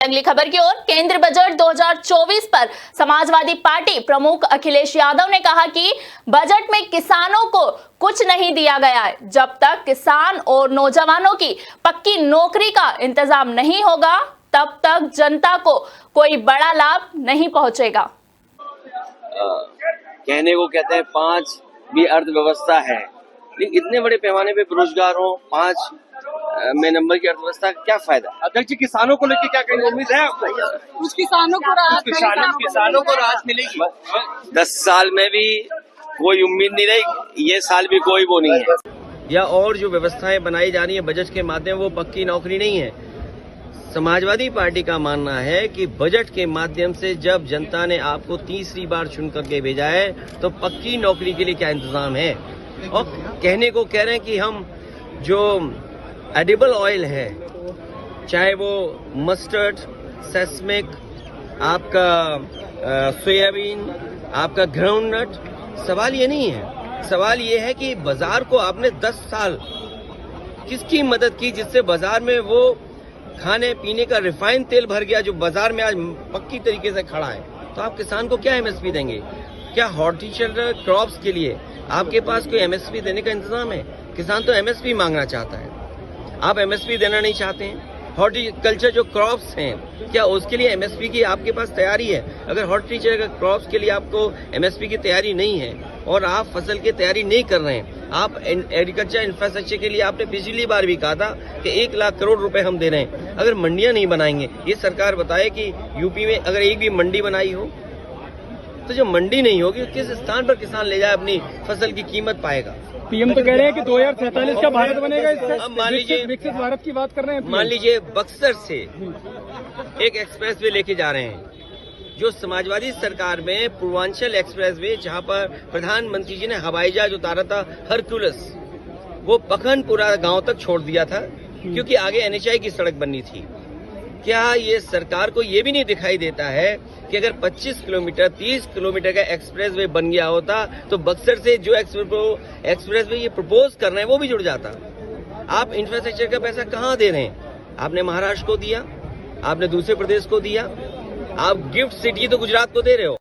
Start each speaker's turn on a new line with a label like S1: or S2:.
S1: अगली खबर की ओर, केंद्रीय बजट 2024 पर समाजवादी पार्टी प्रमुख अखिलेश यादव ने कहा कि बजट में किसानों को कुछ नहीं दिया गया है। जब तक किसान और नौजवानों की पक्की नौकरी का इंतजाम नहीं होगा, तब तक जनता को कोई बड़ा लाभ नहीं पहुंचेगा।
S2: कहने को कहते हैं 5 भी अर्थव्यवस्था है, लेकिन इतने बड़े पैमाने पे बेरोजगार हो, 5 में नंबर की अर्थव्यवस्था का क्या फायदा।
S3: अध्यक्ष जी, किसानों को लेकर क्या कहेंगे? उम्मीद है आपको?
S4: कुछ किसानों को राहत मिलेगी।
S2: 10 साल में भी कोई उम्मीद नहीं रही, ये साल भी कोई वो नहीं है। या और जो व्यवस्थाएं बनाई जा रही है बजट के माध्यम, वो पक्की नौकरी नहीं है। समाजवादी पार्टी का मानना है कि बजट के माध्यम से जब जनता ने आपको तीसरी बार चुन करके भेजा है, तो पक्की नौकरी के लिए क्या इंतजाम है। और कहने को कह रहे हैं कि हम जो एडिबल ऑयल है, चाहे वो मस्टर्ड, सेसमिक, आपका सोयाबीन, आपका ग्राउंडनट, सवाल ये नहीं है। सवाल ये है कि बाजार को आपने 10 साल किसकी मदद की जिससे बाजार में वो खाने पीने का रिफाइंड तेल भर गया, जो बाजार में आज पक्की तरीके से खड़ा है। तो आप किसान को क्या एमएसपी देंगे? क्या हॉर्टिकल्चर क्रॉप्स के लिए आपके पास कोई एमएसपी देने का इंतजाम है? किसान तो एमएसपी मांगना चाहता है, आप एमएसपी देना नहीं चाहते हैं। हॉर्टिकल्चर जो क्रॉप्स हैं, क्या उसके लिए एमएसपी की आपके पास तैयारी है? अगर हॉर्टिकल्चर क्रॉप्स के लिए आपको एमएसपी की तैयारी नहीं है और आप फसल की तैयारी नहीं कर रहे हैं, आप एग्रीकल्चर इंफ्रास्ट्रक्चर के लिए आपने पिछली बार भी कहा था कि 1 लाख करोड़ रुपए हम दे रहे हैं। अगर मंडियां नहीं बनाएंगे, ये सरकार बताए कि यूपी में अगर एक भी मंडी बनाई हो, तो जो मंडी नहीं होगी, किस स्थान पर किसान ले जाए अपनी फसल की कीमत पाएगा?
S3: पीएम तो कह रहे हैं कि 2047 का भारत बनेगा।
S2: अब मान लीजिए
S3: विकसित भारत की बात कर रहे हैं।
S2: मान लीजिए बक्सर से एक एक्सप्रेसवे लेके जा रहे हैं, जो समाजवादी सरकार में पूर्वांचल एक्सप्रेसवे, जहां पर प्रधानमंत्री जी ने हवाई जहाज उतारा था हरक्यूलिस, वो पखनपुरा गांव तक छोड़ दिया था क्योंकि आगे एनएचआई की सड़क बननी थी। क्या ये सरकार को ये भी नहीं दिखाई देता है कि अगर 25 किलोमीटर 30 किलोमीटर का एक्सप्रेसवे बन गया होता, तो बक्सर से जो एक्सप्रेसवे ये प्रपोज कर रहे हैं वो भी जुड़ जाता। आप इंफ्रास्ट्रक्चर का पैसा कहाँ दे रहे हैं? आपने महाराष्ट्र को दिया, आपने दूसरे प्रदेश को दिया, आप गिफ्ट सिटी तो गुजरात को दे रहे हो।